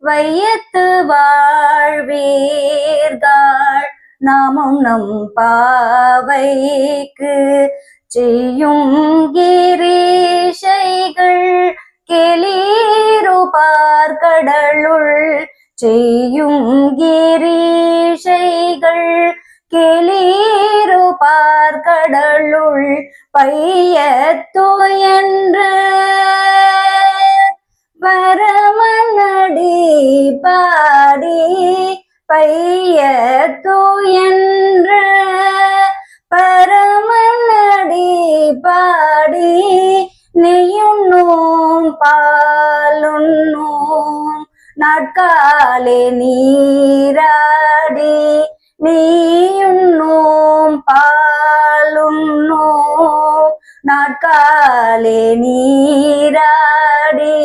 வையத்து வாழ்வீர்கள் நாமும் நம் பாவைக்கு செய்யும் கிரீஷைகள் கெளீருபார் கடலுள் செய்யும் கிரீஷைகள் கெளீருபார் கடலுள் பையத்து என்று பரமனடி பாடி பையத்து என்று பரமனடி பாடி நெய்யுண்ணோம் பாலுண்ணோம் நாட்காலே நீராடி நெய்யுண்ணோம் பாலுண்ணோம் நாட்காலே நீராடி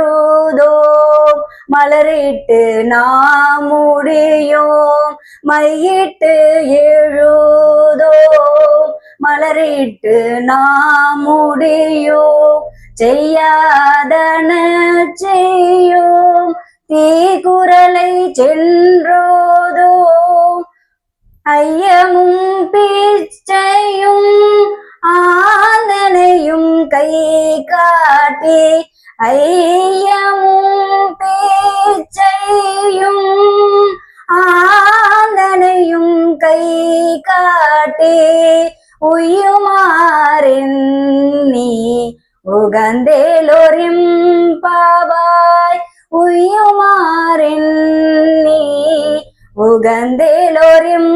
மையிட்டெழுதோம் மலரிட்டு நாம் முடியோம் மையிட்டு எழுதோம் மலரிட்டு நாம் முடியோம் செய்யாதன செய்யோம் தீக்குறளை சென்றோதோம் ஐயமும் பிச்சையும் ஆந்தனையும் கை காட்டி ஐயமும் பேச்சையும் ஆந்தனையும் கை காட்டி உய்யுமாறின் நீ உகந்தேலோரிம் பாவாய் உய்யுமாறின் நீ உகந்தேலோரிம்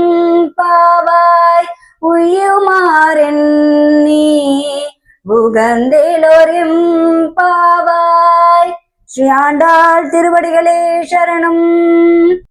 பாவாய் உய்யுமாறின் நீ உகந்தேலோரிம் பாவாய். ஸ்ரீ ஆண்டாள் திருவடிகளே சரணம்.